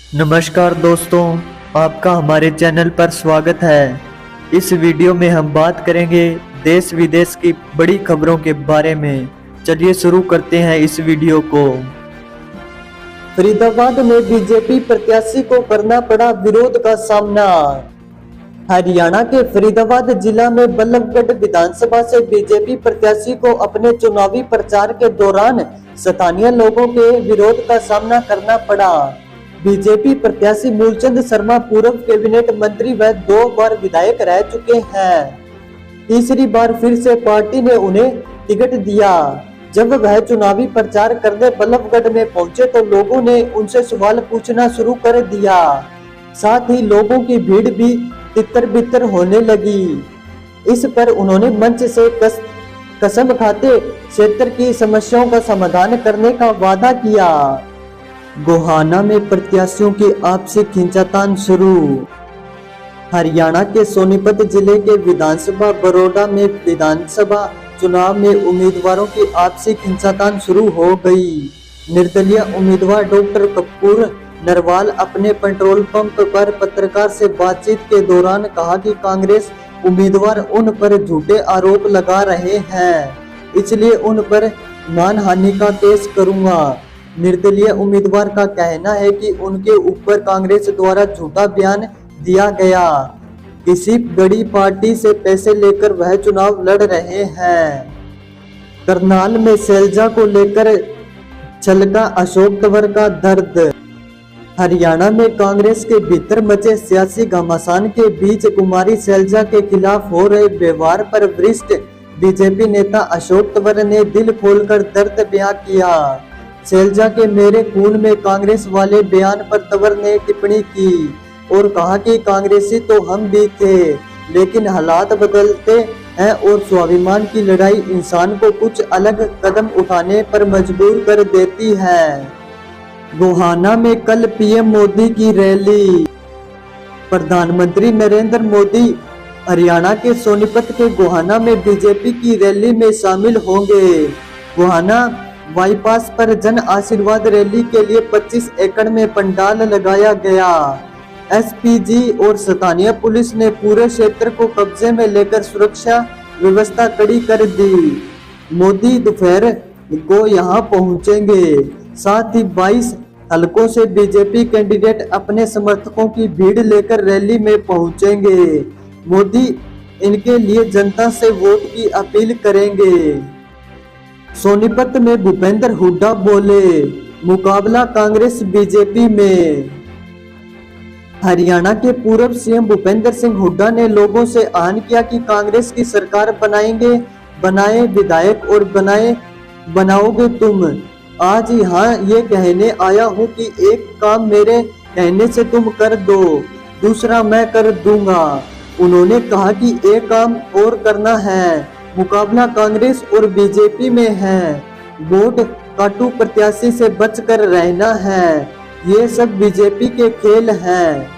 नमस्कार दोस्तों, आपका हमारे चैनल पर स्वागत है। इस वीडियो में हम बात करेंगे देश विदेश की बड़ी खबरों के बारे में। चलिए शुरू करते हैं इस वीडियो को। फरीदाबाद में बीजेपी प्रत्याशी को करना पड़ा विरोध का सामना। हरियाणा के फरीदाबाद जिला में बल्लभगढ़ विधानसभा से बीजेपी प्रत्याशी को अपने चुनावी प्रचार के दौरान स्थानीय लोगों के विरोध का सामना करना पड़ा। बीजेपी प्रत्याशी मूलचंद शर्मा पूर्व कैबिनेट मंत्री व 2 बार विधायक रह चुके हैं। तीसरी बार फिर से पार्टी ने उन्हें टिकट दिया। जब वह चुनावी प्रचार करने बल्लभगढ़ में पहुंचे तो लोगों ने उनसे सवाल पूछना शुरू कर दिया। साथ ही लोगों की भीड़ भी तितर बितर होने लगी। इस पर उन्होंने मंच से कसम खाते क्षेत्र की समस्याओं का समाधान करने का वादा किया। गोहाना में प्रत्याशियों की आपसी खींचातान शुरू। हरियाणा के सोनीपत जिले के विधानसभा बरोदा में विधानसभा चुनाव में उम्मीदवारों की आपसी खींचातान शुरू हो गई। निर्दलीय उम्मीदवार डॉक्टर कपूर नरवाल अपने पेट्रोल पंप पर पत्रकार से बातचीत के दौरान कहा कि कांग्रेस उम्मीदवार उन पर झूठे आरोप लगा रहे हैं, इसलिए उन पर मानहानि का केस करूंगा। निर्दलीय उम्मीदवार का कहना है कि उनके ऊपर कांग्रेस द्वारा झूठा बयान दिया गया। किसी बड़ी पार्टी से पैसे लेकर वह चुनाव लड़ रहे हैं। करनाल में शैलजा को लेकर छलका अशोक तंवर का दर्द। हरियाणा में कांग्रेस के भीतर मचे सियासी घमासान के बीच कुमारी शैलजा के खिलाफ हो रहे व्यवहार पर वरिष्ठ बीजेपी नेता अशोक तंवर ने दिल खोलकर दर्द बयां किया। शैलजा के मेरे खून में कांग्रेस वाले बयान पर तंवर ने टिप्पणी की और कहा कि कांग्रेसी तो हम भी थे, लेकिन हालात बदलते हैं और स्वाभिमान की लड़ाई इंसान को कुछ अलग कदम उठाने पर मजबूर कर देती है। गोहाना में कल पीएम मोदी की रैली। प्रधानमंत्री नरेंद्र मोदी हरियाणा के सोनीपत के गोहाना में बीजेपी की रैली में शामिल होंगे। गोहाना बाईपास पर जन आशीर्वाद रैली के लिए 25 एकड़ में पंडाल लगाया गया। एसपीजी और स्थानीय पुलिस ने पूरे क्षेत्र को कब्जे में लेकर सुरक्षा व्यवस्था कड़ी कर दी। मोदी दोपहर को यहां पहुंचेंगे। साथ ही 22 हलकों से बीजेपी कैंडिडेट अपने समर्थकों की भीड़ लेकर रैली में पहुंचेंगे। मोदी इनके लिए जनता से वोट की अपील करेंगे। सोनीपत में भूपेंद्र हुड्डा बोले, मुकाबला कांग्रेस बीजेपी में। हरियाणा के पूर्व सीएम भूपेंद्र सिंह हुड्डा ने लोगों से आह्वान किया कि कांग्रेस की सरकार बनाए विधायक और बनाओगे तुम। आज यहाँ ये कहने आया हूँ कि एक काम मेरे कहने से तुम कर दो, दूसरा मैं कर दूंगा। उन्होंने कहा कि एक काम और करना है, मुकाबला कांग्रेस और बीजेपी में है। वोट काटू प्रत्याशी से बचकर रहना है, ये सब बीजेपी के खेल हैं।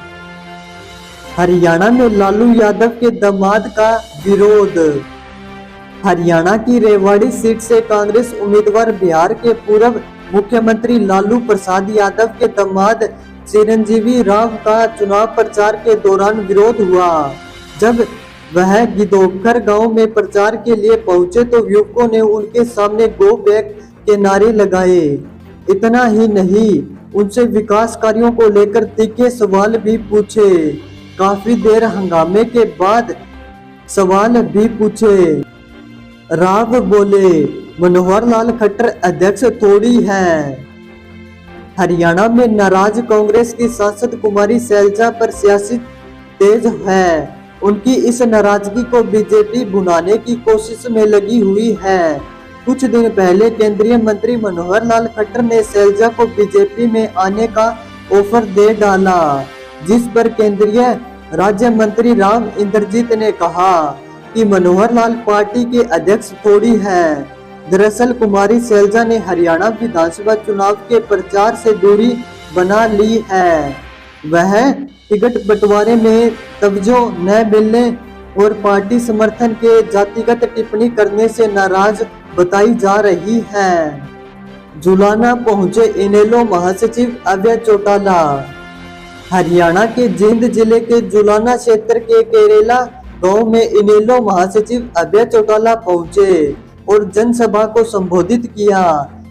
हरियाणा में लालू यादव के दामाद का विरोध। हरियाणा की रेवाड़ी सीट से कांग्रेस उम्मीदवार बिहार के पूर्व मुख्यमंत्री लालू प्रसाद यादव के दामाद चिरंजीवी राव का चुनाव प्रचार के दौरान विरोध हुआ। जब वह गिदोखर गांव में प्रचार के लिए पहुंचे तो युवकों ने उनके सामने गो बैक के नारे लगाए। इतना ही नहीं, उनसे विकास कार्यों को लेकर तीखे सवाल भी पूछे। काफी देर हंगामे के बाद सवाल भी पूछे। राव बोले, मनोहर लाल खट्टर अध्यक्ष थोड़ी है। हरियाणा में नाराज कांग्रेस की सांसद कुमारी शैलजा पर सियासी तेज है। उनकी इस नाराजगी को बीजेपी भुनाने की कोशिश में लगी हुई है। कुछ दिन पहले केंद्रीय मंत्री मनोहर लाल खट्टर ने शैलजा को बीजेपी में आने का ऑफर दे डाला, जिस पर केंद्रीय राज्य मंत्री राव इंद्रजीत ने कहा कि मनोहर लाल पार्टी के अध्यक्ष थोड़ी है। दरअसल कुमारी शैलजा ने हरियाणा विधानसभा चुनाव के प्रचार से दूरी बना ली है। वह टिकट बंटवारे में तवज्जो न मिलने और पार्टी समर्थन के जातिगत टिप्पणी करने से नाराज बताई जा रही है। जुलाना पहुंचे इनेलो महासचिव अभय चौटाला। हरियाणा के जींद जिले के जुलाना क्षेत्र के केरेला गांव में इनेलो महासचिव अभय चौटाला पहुंचे और जनसभा को संबोधित किया।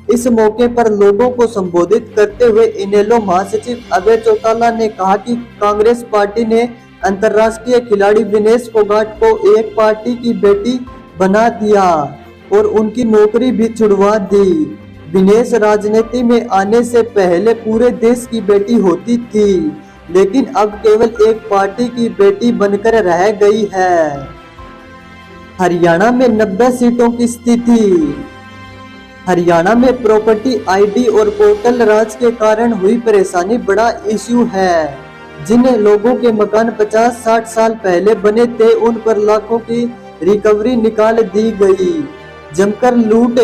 इस मौके पर लोगों को संबोधित करते हुए इनेलो महासचिव अभय चौटाला ने कहा कि कांग्रेस पार्टी ने अंतर्राष्ट्रीय खिलाड़ी विनेश फोगाट को एक पार्टी की बेटी बना दिया और उनकी नौकरी भी छुड़वा दी। विनेश राजनीति में आने से पहले पूरे देश की बेटी होती थी, लेकिन अब केवल एक पार्टी की बेटी बनकर रह गई है। हरियाणा में 90 सीटों की स्थिति। हरियाणा में प्रॉपर्टी आईडी और पोर्टल राज के कारण हुई परेशानी बड़ा इश्यू है। जिन लोगों के मकान 50-60 साल पहले बने थे, उन पर लाखों की रिकवरी निकाल दी गई। जमकर लूट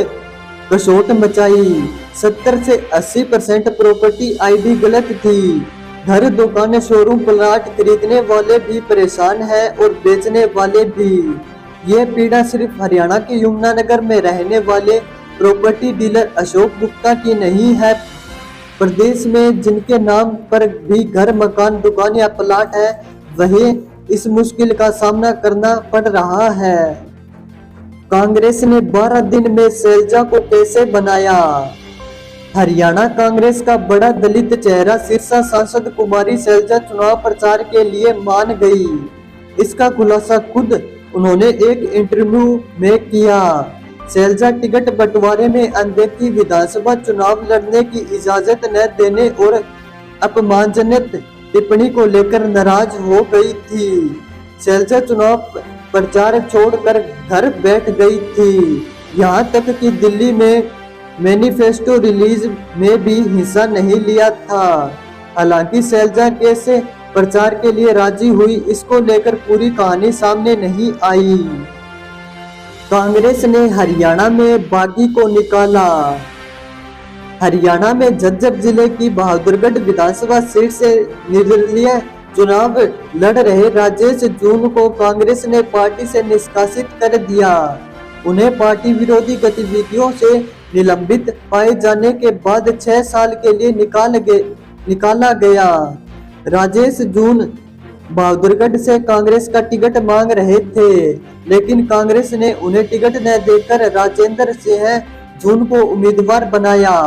कशोट मचाई। 70 से 80% प्रॉपर्टी आईडी गलत थी। घर, दुकानें, शोरूम, प्लाट खरीदने वाले भी परेशान हैं और बेचने वाले भी। ये पीड़ा सिर्फ हरियाणा के यमुनानगर में रहने वाले प्रॉपर्टी डीलर अशोक गुप्ता की नहीं है। प्रदेश में जिनके नाम पर भी घर, मकान, दुकान या प्लाट है, वही इस मुश्किल का सामना करना पड़ रहा है। कांग्रेस ने 12 दिन में शैलजा को कैसे बनाया। हरियाणा कांग्रेस का बड़ा दलित चेहरा सिरसा सांसद कुमारी शैलजा चुनाव प्रचार के लिए मान गई। इसका खुलासा खुद उन्होंने एक इंटरव्यू में किया। शैलजा टिकट बंटवारे में अनदेखी, विधानसभा चुनाव लड़ने की इजाजत न देने और अपमानजनक टिप्पणी को लेकर नाराज हो गई थी। शैलजा चुनाव प्रचार छोड़कर घर बैठ गई थी। यहाँ तक कि दिल्ली में मैनिफेस्टो रिलीज में भी हिस्सा नहीं लिया था। हालांकि शैलजा कैसे प्रचार के लिए राजी हुई, इसको लेकर पूरी कहानी सामने नहीं आई। कांग्रेस ने हरियाणा में बागी को निकाला। हरियाणा में झज्जर जिले की बहादुरगढ़ विधानसभा सीट से निर्दलीय चुनाव लड़ रहे राजेश जून को कांग्रेस ने पार्टी से निष्कासित कर दिया। उन्हें पार्टी विरोधी गतिविधियों से निलंबित पाए जाने के बाद 6 साल के लिए निकाला गया। राजेश जून बहादुरगढ़ से कांग्रेस का टिकट मांग रहे थे, लेकिन कांग्रेस ने उन्हें टिकट न देकर राजेंद्र सिंह जून को उम्मीदवार बनाया।